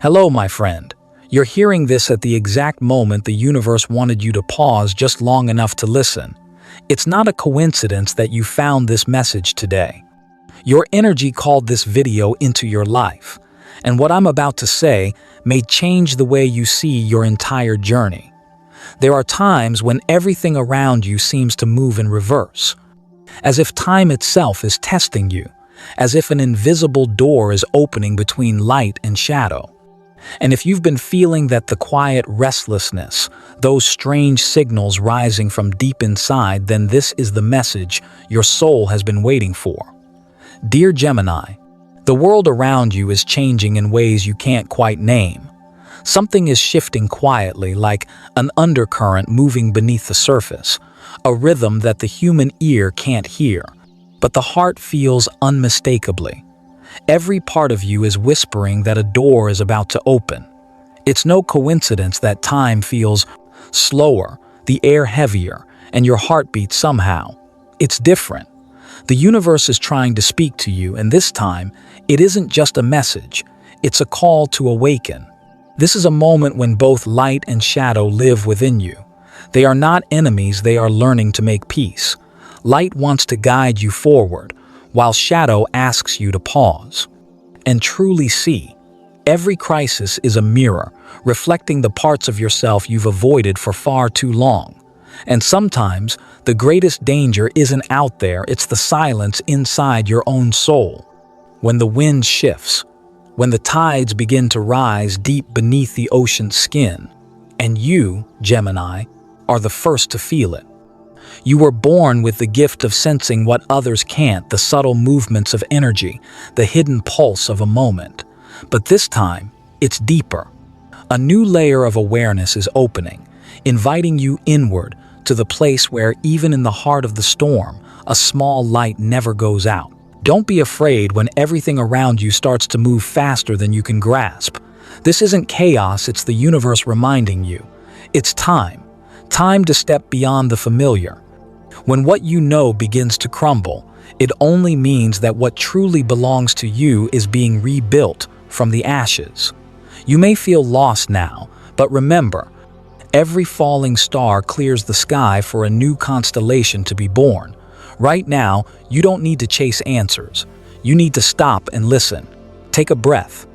Hello, my friend. You're hearing this at the exact moment the universe wanted you to pause just long enough to listen. It's not a coincidence that you found this message today. Your energy called this video into your life, and what I'm about to say may change the way you see your entire journey. There are times when everything around you seems to move in reverse, as if time itself is testing you, as if an invisible door is opening between light and shadow. And if you've been feeling the quiet restlessness, those strange signals rising from deep inside, then this is the message your soul has been waiting for. Dear Gemini, the world around you is changing in ways you can't quite name. Something is shifting quietly, like an undercurrent moving beneath the surface, a rhythm that the human ear can't hear, but the heart feels unmistakably. Every part of you is whispering that a door is about to open. It's no coincidence that time feels slower, the air heavier, and your heartbeat somehow. It's different. The universe is trying to speak to you, and this time, it isn't just a message, it's a call to awaken. This is a moment when both light and shadow live within you. They are not enemies, they are learning to make peace. Light wants to guide you forward, while shadow asks you to pause and truly see. Every crisis is a mirror, reflecting the parts of yourself you've avoided for far too long. And sometimes, the greatest danger isn't out there, it's the silence inside your own soul. When the wind shifts, when the tides begin to rise deep beneath the ocean's skin, and you, Gemini, are the first to feel it. You were born with the gift of sensing what others can't, the subtle movements of energy, the hidden pulse of a moment. But this time, it's deeper. A new layer of awareness is opening, inviting you inward to the place where, even in the heart of the storm, a small light never goes out. Don't be afraid when everything around you starts to move faster than you can grasp. This isn't chaos, it's the universe reminding you. It's time to step beyond the familiar. When what you know begins to crumble, it only means that what truly belongs to you is being rebuilt from the ashes. You may feel lost now, but remember, every falling star clears the sky for a new constellation to be born. Right now, you don't need to chase answers. You need to stop and listen. Take a breath.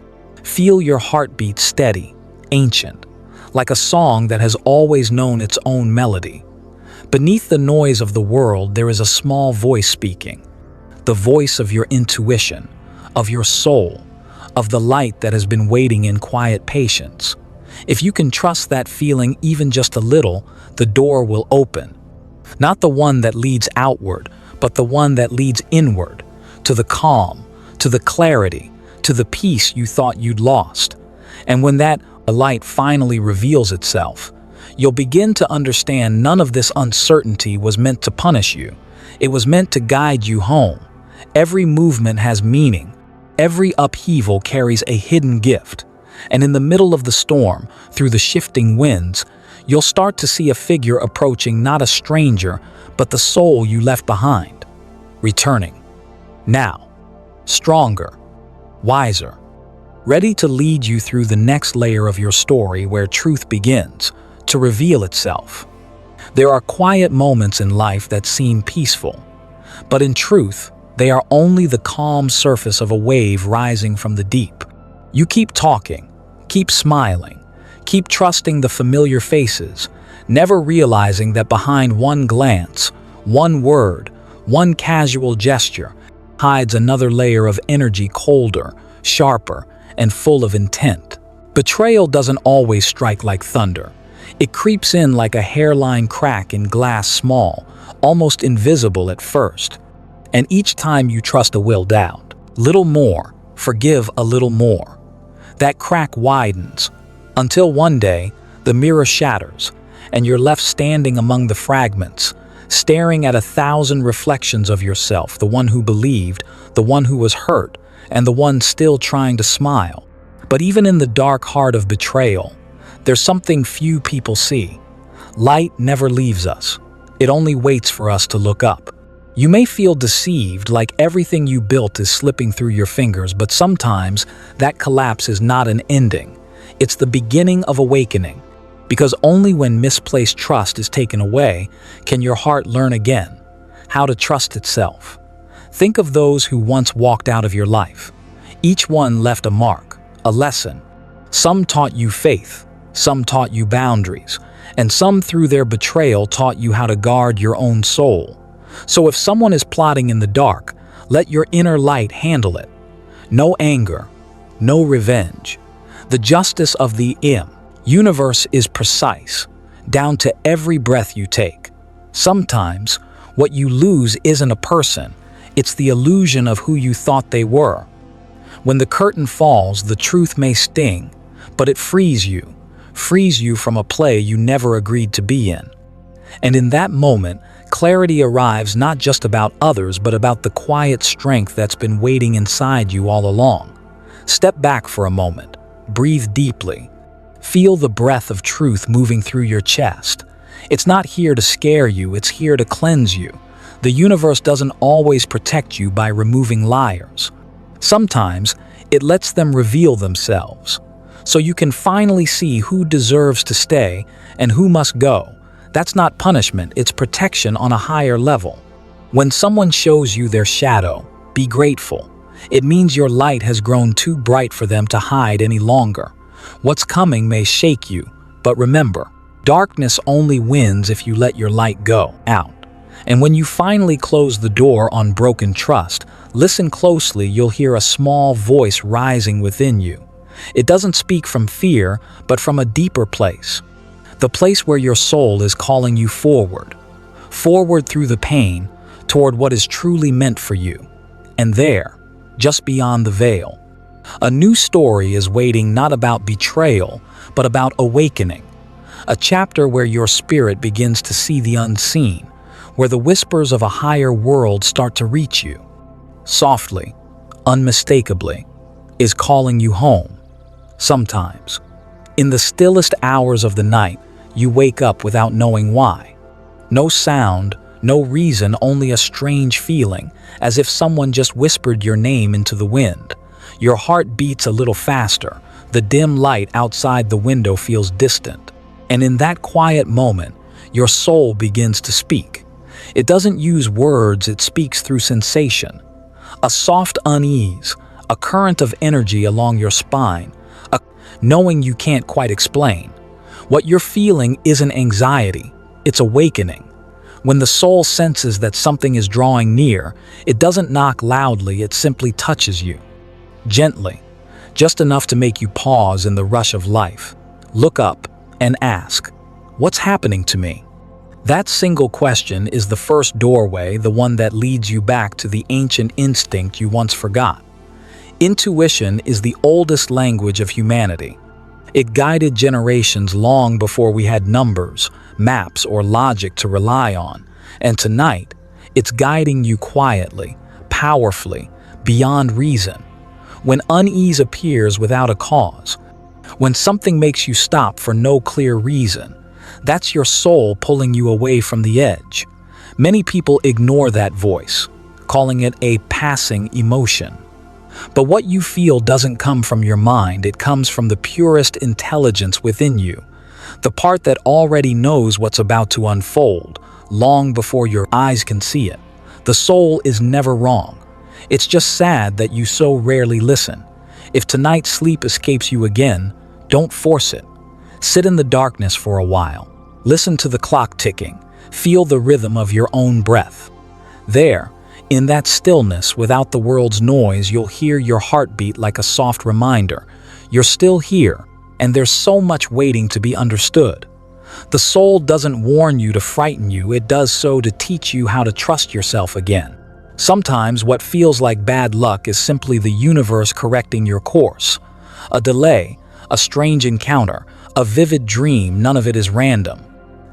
Feel your heartbeat steady, ancient, like a song that has always known its own melody. Beneath the noise of the world, there is a small voice speaking. The voice of your intuition, of your soul, of the light that has been waiting in quiet patience. If you can trust that feeling even just a little, the door will open. Not the one that leads outward, but the one that leads inward, to the calm, to the clarity, to the peace you thought you'd lost. And when that light finally reveals itself, you'll begin to understand none of this uncertainty was meant to punish you. It was meant to guide you home. Every movement has meaning. Every upheaval carries a hidden gift. And in the middle of the storm, through the shifting winds, you'll start to see a figure approaching, not a stranger, but the soul you left behind, returning. Now, stronger, wiser, ready to lead you through the next layer of your story where truth begins to reveal itself. There are quiet moments in life that seem peaceful, but in truth, they are only the calm surface of a wave rising from the deep. You keep talking, keep smiling, keep trusting the familiar faces, never realizing that behind one glance, one word, one casual gesture hides another layer of energy, colder, sharper, and full of intent. Betrayal doesn't always strike like thunder. It creeps in like a hairline crack in glass, small, almost invisible at first. And each time you trust a will doubt, little more, forgive a little more. That crack widens, until one day, the mirror shatters, and you're left standing among the fragments, staring at 1,000 reflections of yourself, the one who believed, the one who was hurt, and the one still trying to smile. But even in the dark heart of betrayal, there's something few people see. Light never leaves us. It only waits for us to look up. You may feel deceived, like everything you built is slipping through your fingers, but sometimes that collapse is not an ending. It's the beginning of awakening, because only when misplaced trust is taken away can your heart learn again how to trust itself. Think of those who once walked out of your life. Each one left a mark, a lesson. Some taught you faith, some taught you boundaries, and some through their betrayal taught you how to guard your own soul. So if someone is plotting in the dark, let your inner light handle it. No anger, no revenge. The justice of the universe is precise, down to every breath you take. Sometimes, what you lose isn't a person, it's the illusion of who you thought they were. When the curtain falls, the truth may sting, but it frees you from a play you never agreed to be in. And in that moment, clarity arrives, not just about others, but about the quiet strength that's been waiting inside you all along. Step back for a moment. Breathe deeply. Feel the breath of truth moving through your chest. It's not here to scare you, it's here to cleanse you. The universe doesn't always protect you by removing liars. Sometimes, it lets them reveal themselves, so you can finally see who deserves to stay and who must go. That's not punishment, it's protection on a higher level. When someone shows you their shadow, be grateful. It means your light has grown too bright for them to hide any longer. What's coming may shake you, but remember, darkness only wins if you let your light go out. And when you finally close the door on broken trust, listen closely, you'll hear a small voice rising within you. It doesn't speak from fear, but from a deeper place. The place where your soul is calling you forward through the pain, toward what is truly meant for you. And there, just beyond the veil, a new story is waiting, not about betrayal, but about awakening. A chapter where your spirit begins to see the unseen, where the whispers of a higher world start to reach you. Softly, unmistakably, is calling you home. Sometimes, in the stillest hours of the night, you wake up without knowing why. No sound, no reason, only a strange feeling, as if someone just whispered your name into the wind. Your heart beats a little faster, the dim light outside the window feels distant, and in that quiet moment, your soul begins to speak. It doesn't use words, it speaks through sensation. A soft unease, a current of energy along your spine, a knowing you can't quite explain. What you're feeling isn't anxiety, it's awakening. When the soul senses that something is drawing near, it doesn't knock loudly, it simply touches you. Gently, just enough to make you pause in the rush of life. Look up and ask, what's happening to me? That single question is the first doorway, the one that leads you back to the ancient instinct you once forgot. Intuition is the oldest language of humanity. It guided generations long before we had numbers, maps, or logic to rely on. And tonight, it's guiding you quietly, powerfully, beyond reason. When unease appears without a cause, when something makes you stop for no clear reason, that's your soul pulling you away from the edge. Many people ignore that voice, calling it a passing emotion. But what you feel doesn't come from your mind, it comes from the purest intelligence within you, the part that already knows what's about to unfold, long before your eyes can see it. The soul is never wrong. It's just sad that you so rarely listen. If tonight's sleep escapes you again, don't force it. Sit in the darkness for a while. Listen to the clock ticking. Feel the rhythm of your own breath. There, in that stillness, without the world's noise, you'll hear your heartbeat like a soft reminder. You're still here, and there's so much waiting to be understood. The soul doesn't warn you to frighten you, it does so to teach you how to trust yourself again. Sometimes what feels like bad luck is simply the universe correcting your course. A delay, a strange encounter, a vivid dream, none of it is random.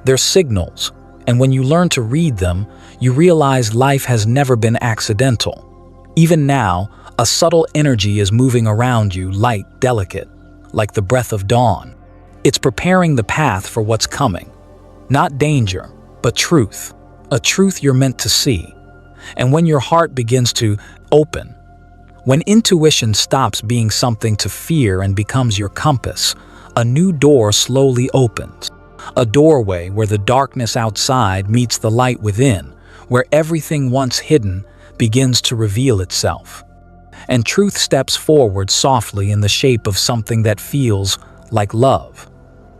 They're signals, and when you learn to read them, you realize life has never been accidental. Even now, a subtle energy is moving around you, light, delicate, like the breath of dawn. It's preparing the path for what's coming. Not danger, but truth. A truth you're meant to see. And when your heart begins to open, when intuition stops being something to fear and becomes your compass, a new door slowly opens. A doorway where the darkness outside meets the light within, where everything once hidden begins to reveal itself. And truth steps forward softly in the shape of something that feels like love.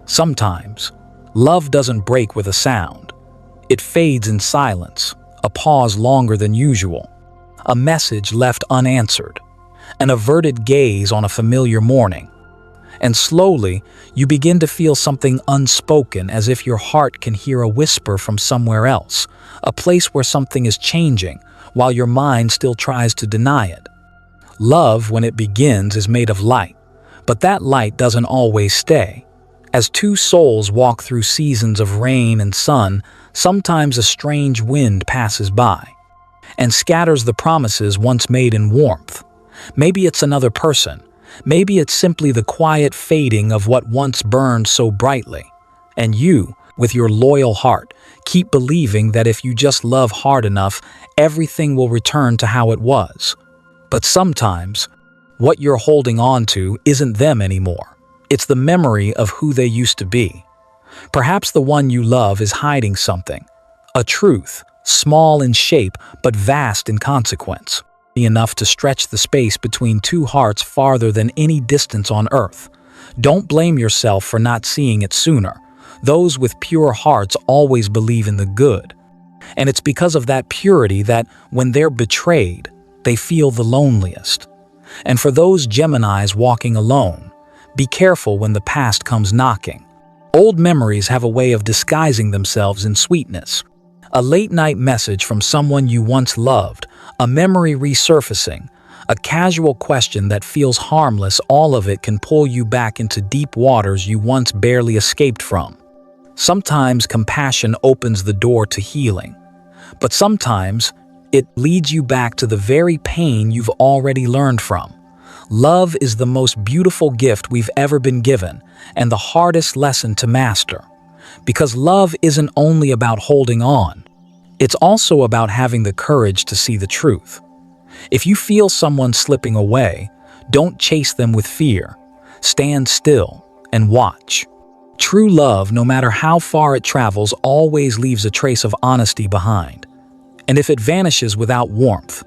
Sometimes, love doesn't break with a sound. It fades in silence, a pause longer than usual, a message left unanswered, an averted gaze on a familiar morning. And slowly, you begin to feel something unspoken, as if your heart can hear a whisper from somewhere else, a place where something is changing, while your mind still tries to deny it. Love, when it begins, is made of light, but that light doesn't always stay. As two souls walk through seasons of rain and sun, sometimes a strange wind passes by and scatters the promises once made in warmth. Maybe it's another person. Maybe it's simply the quiet fading of what once burned so brightly. And you, with your loyal heart, keep believing that if you just love hard enough, everything will return to how it was. But sometimes, what you're holding on to isn't them anymore. It's the memory of who they used to be. Perhaps the one you love is hiding something, a truth, small in shape but vast in consequence, enough to stretch the space between two hearts farther than any distance on earth. Don't blame yourself for not seeing it sooner. Those with pure hearts always believe in the good. And it's because of that purity that, when they're betrayed, they feel the loneliest. And for those Geminis walking alone, be careful when the past comes knocking. Old memories have a way of disguising themselves in sweetness. A late-night message from someone you once loved, a memory resurfacing, a casual question that feels harmless, all of it can pull you back into deep waters you once barely escaped from. Sometimes compassion opens the door to healing, but sometimes it leads you back to the very pain you've already learned from. Love is the most beautiful gift we've ever been given, and the hardest lesson to master. Because love isn't only about holding on, it's also about having the courage to see the truth. If you feel someone slipping away, don't chase them with fear. Stand still and watch. True love, no matter how far it travels, always leaves a trace of honesty behind. And if it vanishes without warmth,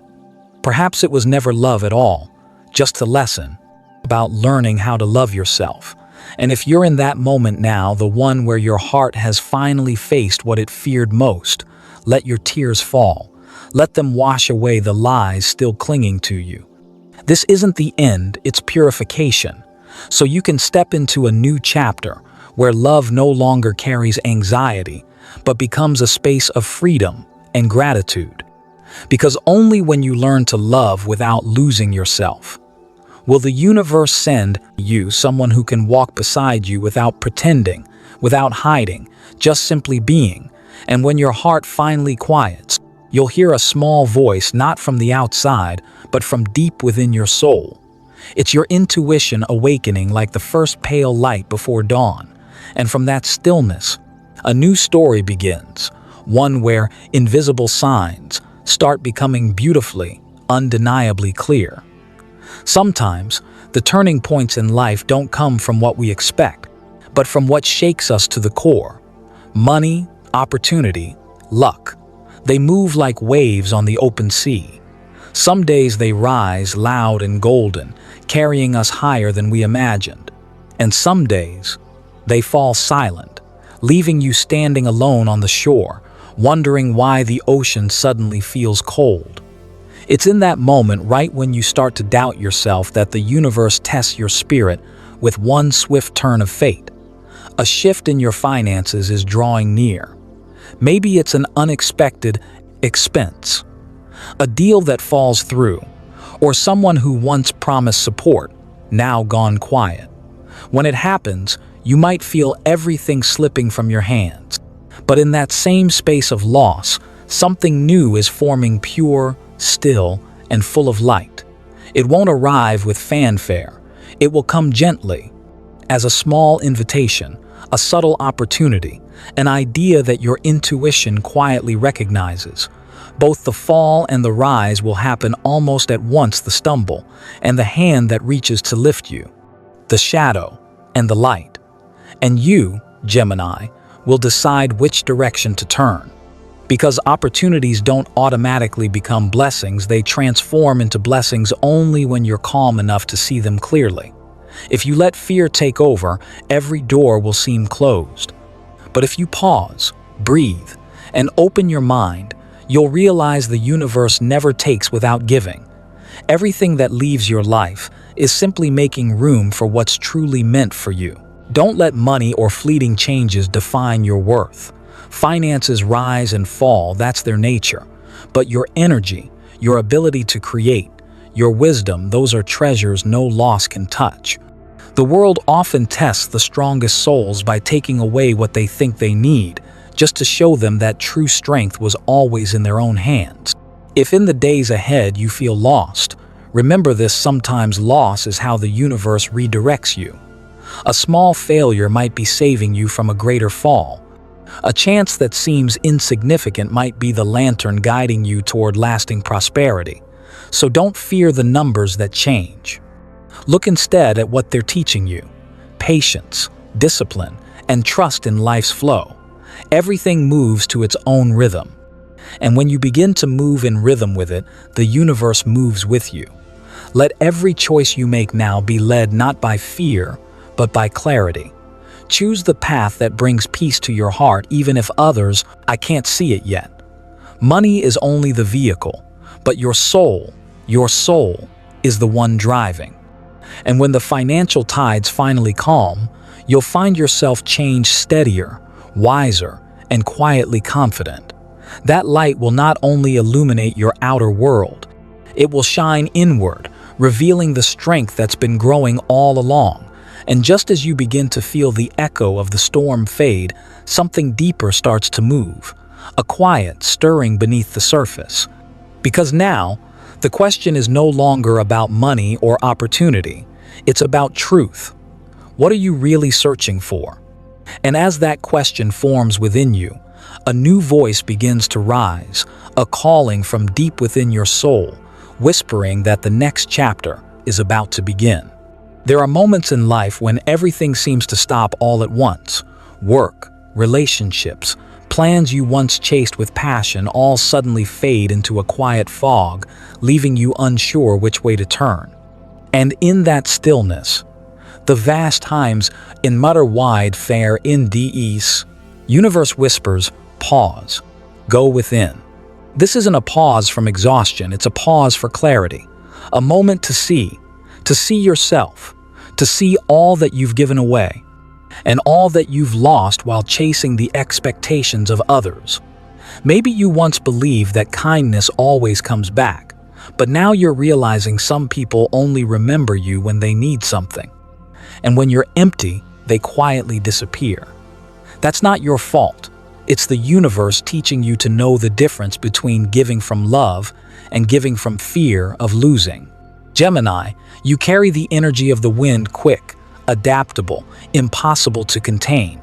perhaps it was never love at all, just a lesson about learning how to love yourself. And if you're in that moment now, the one where your heart has finally faced what it feared most, let your tears fall. Let them wash away the lies still clinging to you. This isn't the end, it's purification. So you can step into a new chapter where love no longer carries anxiety, but becomes a space of freedom and gratitude. Because only when you learn to love without losing yourself, will the universe send you someone who can walk beside you without pretending, without hiding, just simply being. And when your heart finally quiets, you'll hear a small voice, not from the outside, but from deep within your soul. It's your intuition awakening like the first pale light before dawn. And from that stillness, a new story begins, one where invisible signs start becoming beautifully, undeniably clear. Sometimes, the turning points in life don't come from what we expect, but from what shakes us to the core. Money, opportunity, luck. They move like waves on the open sea. Some days they rise loud and golden, carrying us higher than we imagined. And some days, they fall silent, leaving you standing alone on the shore, wondering why the ocean suddenly feels cold. It's in that moment, right when you start to doubt yourself, that the universe tests your spirit with one swift turn of fate. A shift in your finances is drawing near. Maybe it's an unexpected expense, a deal that falls through, or someone who once promised support, now gone quiet. When it happens, you might feel everything slipping from your hands. But in that same space of loss, something new is forming, pure, still, and full of light. It won't arrive with fanfare. It will come gently, as a small invitation, a subtle opportunity, an idea that your intuition quietly recognizes, Both the fall and the rise will happen almost at once, the stumble and the hand that reaches to lift you, the shadow and the light. And you, Gemini, will decide which direction to turn. Because opportunities don't automatically become blessings, they transform into blessings only when you're calm enough to see them clearly. If you let fear take over, every door will seem closed. But if you pause, breathe, and open your mind, you'll realize the universe never takes without giving. Everything that leaves your life is simply making room for what's truly meant for you. Don't let money or fleeting changes define your worth. Finances rise and fall, that's their nature. But your energy, your ability to create, your wisdom, those are treasures no loss can touch. The world often tests the strongest souls by taking away what they think they need, just to show them that true strength was always in their own hands. If in the days ahead you feel lost, remember this: sometimes loss is how the universe redirects you. A small failure might be saving you from a greater fall. A chance that seems insignificant might be the lantern guiding you toward lasting prosperity. So don't fear the numbers that change. Look instead at what they're teaching you: patience, discipline, and trust in life's flow. Everything moves to its own rhythm. And when you begin to move in rhythm with it, the universe moves with you. Let every choice you make now be led not by fear, but by clarity. Choose the path that brings peace to your heart, even if others, I can't see it yet. Money is only the vehicle, but your soul is the one driving. And when the financial tides finally calm, you'll find yourself changed, steadier, wiser, and quietly confident. That light will not only illuminate your outer world, it will shine inward, revealing the strength that's been growing all along. And just as you begin to feel the echo of the storm fade, something deeper starts to move, a quiet stirring beneath the surface. Because now, the question is no longer about money or opportunity, it's about truth. What are you really searching for? And as that question forms within you, a new voice begins to rise, a calling from deep within your soul, whispering that the next chapter is about to begin. There are moments in life when everything seems to stop all at once. Work, relationships, plans you once chased with passion all suddenly fade into a quiet fog, leaving you unsure which way to turn. And in that stillness, the vast times in mutter wide fair in des, universe whispers, pause, go within. This isn't a pause from exhaustion, it's a pause for clarity, a moment to see yourself, to see all that you've given away, and all that you've lost while chasing the expectations of others. Maybe you once believed that kindness always comes back, but now you're realizing some people only remember you when they need something. And when you're empty, they quietly disappear. That's not your fault. It's the universe teaching you to know the difference between giving from love and giving from fear of losing. Gemini, you carry the energy of the wind, quick, adaptable, impossible to contain.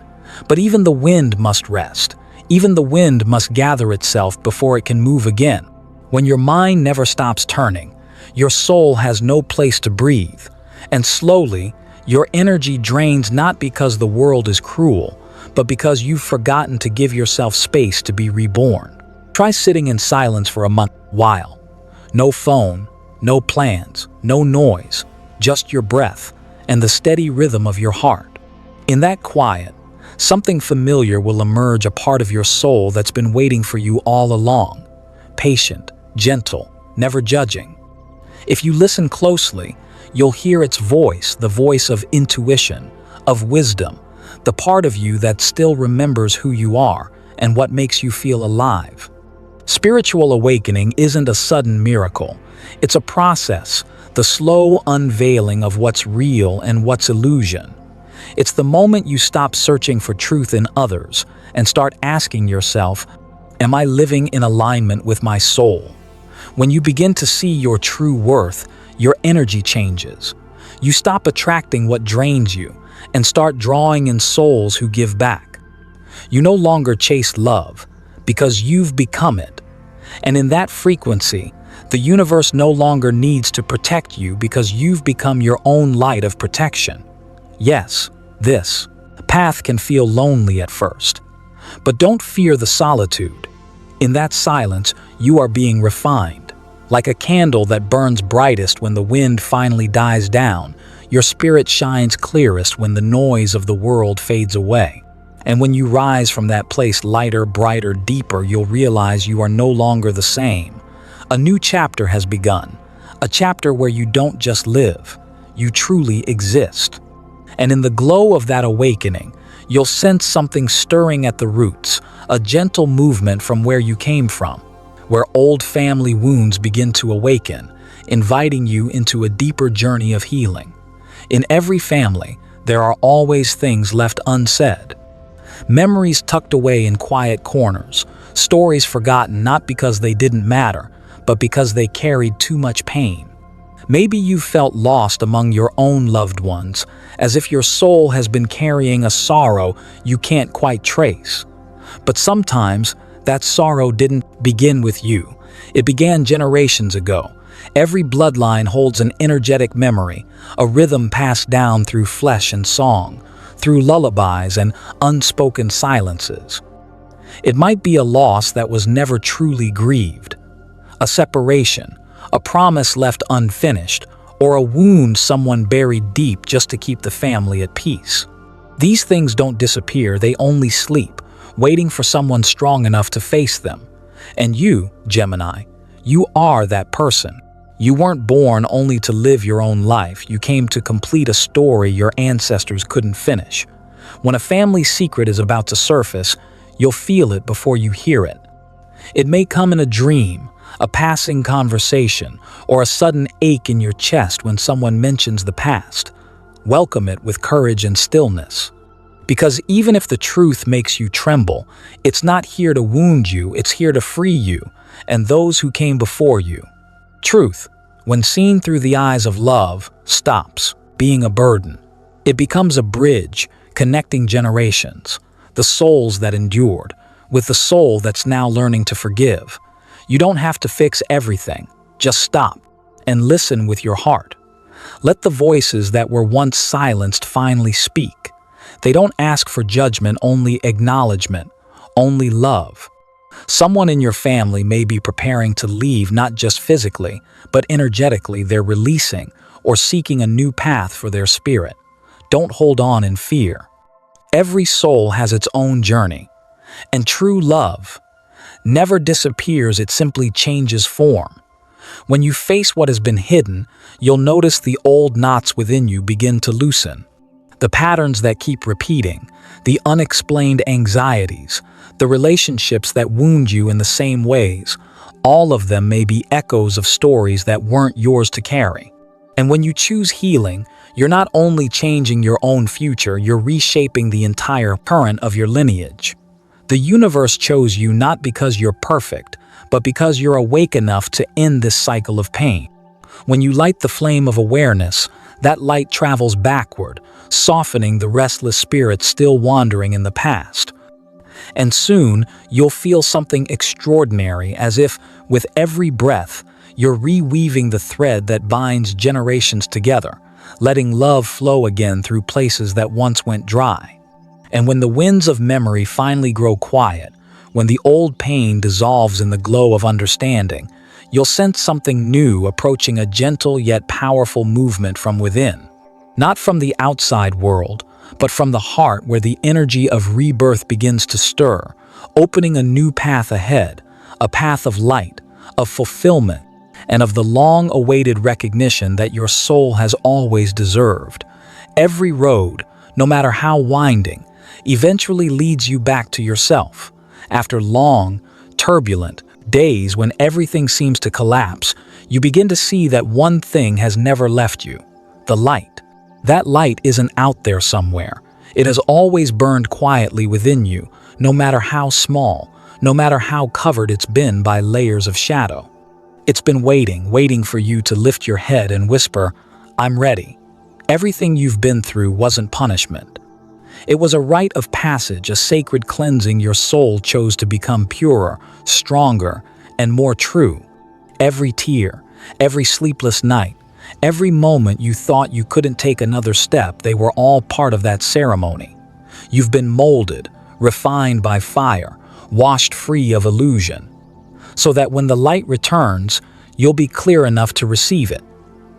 But even the wind must rest. Even the wind must gather itself before it can move again. When your mind never stops turning, your soul has no place to breathe. And slowly, your energy drains, not because the world is cruel, but because you've forgotten to give yourself space to be reborn. Try sitting in silence for a while. No phone, no plans, no noise, just your breath and the steady rhythm of your heart. In that quiet, something familiar will emerge, a part of your soul that's been waiting for you all along. Patient, gentle, never judging. If you listen closely, you'll hear its voice, the voice of intuition, of wisdom, the part of you that still remembers who you are and what makes you feel alive. Spiritual awakening isn't a sudden miracle. It's a process, the slow unveiling of what's real and what's illusion. It's the moment you stop searching for truth in others and start asking yourself, am I living in alignment with my soul? When you begin to see your true worth, your energy changes. You stop attracting what drains you and start drawing in souls who give back. You no longer chase love because you've become it. And in that frequency, the universe no longer needs to protect you because you've become your own light of protection. Yes, this path can feel lonely at first, but don't fear the solitude. In that silence, you are being refined. Like a candle that burns brightest when the wind finally dies down, your spirit shines clearest when the noise of the world fades away. And when you rise from that place lighter, brighter, deeper, you'll realize you are no longer the same. A new chapter has begun, a chapter where you don't just live, you truly exist. And in the glow of that awakening, you'll sense something stirring at the roots, a gentle movement from where you came from, where old family wounds begin to awaken, inviting you into a deeper journey of healing. In every family, there are always things left unsaid. Memories tucked away in quiet corners, stories forgotten not because they didn't matter, but because they carried too much pain. Maybe you felt lost among your own loved ones, as if your soul has been carrying a sorrow you can't quite trace. But sometimes, that sorrow didn't begin with you. It began generations ago. Every bloodline holds an energetic memory, a rhythm passed down through flesh and song, through lullabies and unspoken silences. It might be a loss that was never truly grieved, a separation, a promise left unfinished, or a wound someone buried deep just to keep the family at peace. These things don't disappear, they only sleep, waiting for someone strong enough to face them. And you, Gemini, you are that person. You weren't born only to live your own life, you came to complete a story your ancestors couldn't finish. When a family secret is about to surface, you'll feel it before you hear it. It may come in a dream, a passing conversation, or a sudden ache in your chest when someone mentions the past. Welcome it with courage and stillness. Because even if the truth makes you tremble, it's not here to wound you, it's here to free you and those who came before you. Truth, when seen through the eyes of love, stops being a burden. It becomes a bridge connecting generations, the souls that endured, with the soul that's now learning to forgive. You don't have to fix everything, just stop and listen with your heart. Let the voices that were once silenced finally speak. They don't ask for judgment, only acknowledgement, only love. Someone in your family may be preparing to leave, not just physically, but energetically. They're releasing or seeking a new path for their spirit. Don't hold on in fear. Every soul has its own journey. And true love never disappears, it simply changes form. When you face what has been hidden, you'll notice the old knots within you begin to loosen. The patterns that keep repeating, the unexplained anxieties, the relationships that wound you in the same ways, all of them may be echoes of stories that weren't yours to carry. And when you choose healing, you're not only changing your own future, you're reshaping the entire current of your lineage. The universe chose you not because you're perfect, but because you're awake enough to end this cycle of pain. When you light the flame of awareness, that light travels backward, softening the restless spirit still wandering in the past. And soon, you'll feel something extraordinary, as if, with every breath, you're reweaving the thread that binds generations together, letting love flow again through places that once went dry. And when the winds of memory finally grow quiet, when the old pain dissolves in the glow of understanding, you'll sense something new approaching, a gentle yet powerful movement from within. Not from the outside world, but from the heart where the energy of rebirth begins to stir, opening a new path ahead, a path of light, of fulfillment, and of the long-awaited recognition that your soul has always deserved. Every road, no matter how winding, eventually leads you back to yourself. After long, turbulent days when everything seems to collapse, you begin to see that one thing has never left you: the light. That light isn't out there somewhere. It has always burned quietly within you, no matter how small, no matter how covered it's been by layers of shadow. It's been waiting for you to lift your head and whisper, "I'm ready." Everything you've been through wasn't punishment. It was a rite of passage, a sacred cleansing. Your soul chose to become purer, stronger, and more true. Every tear, every sleepless night, every moment you thought you couldn't take another step, they were all part of that ceremony. You've been molded, refined by fire, washed free of illusion, so that when the light returns, you'll be clear enough to receive it.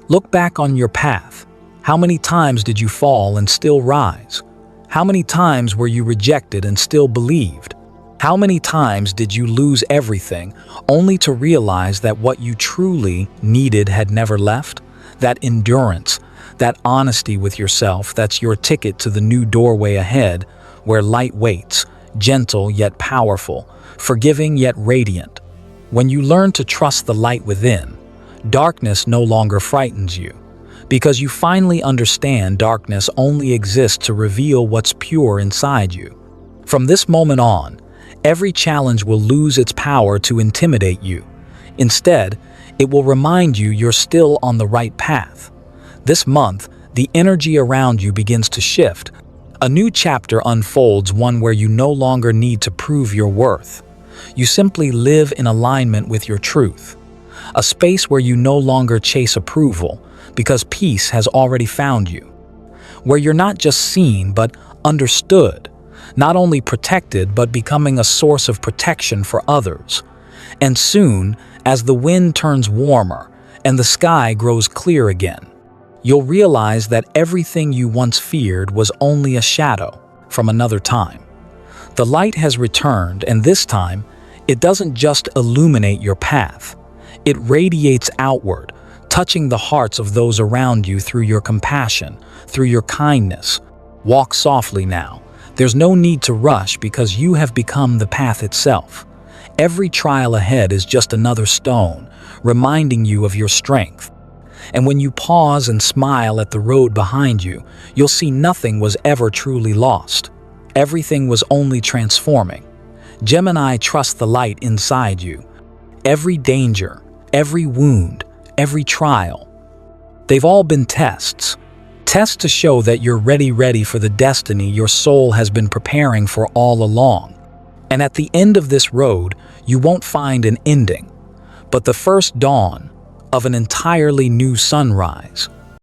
Look back on your path. How many times did you fall and still rise? How many times were you rejected and still believed? How many times did you lose everything only to realize that what you truly needed had never left? That endurance, that honesty with yourself, that's your ticket to the new doorway ahead, where light waits, gentle yet powerful, forgiving yet radiant. When you learn to trust the light within, darkness no longer frightens you, because you finally understand darkness only exists to reveal what's pure inside you. From this moment on, every challenge will lose its power to intimidate you. Instead, it will remind you you're still on the right path. This month, the energy around you begins to shift. A new chapter unfolds, one where you no longer need to prove your worth. You simply live in alignment with your truth. A space where you no longer chase approval, because peace has already found you. Where you're not just seen, but understood. Not only protected, but becoming a source of protection for others. And soon, as the wind turns warmer and the sky grows clear again, you'll realize that everything you once feared was only a shadow from another time. The light has returned, and this time, it doesn't just illuminate your path. It radiates outward, touching the hearts of those around you through your compassion, through your kindness. Walk softly now. There's no need to rush, because you have become the path itself. Every trial ahead is just another stone, reminding you of your strength. And when you pause and smile at the road behind you, you'll see nothing was ever truly lost. Everything was only transforming. Gemini, trust the light inside you. Every danger, every wound, every trial, they've all been tests. Tests to show that you're ready for the destiny your soul has been preparing for all along. And at the end of this road, you won't find an ending, but the first dawn of an entirely new sunrise.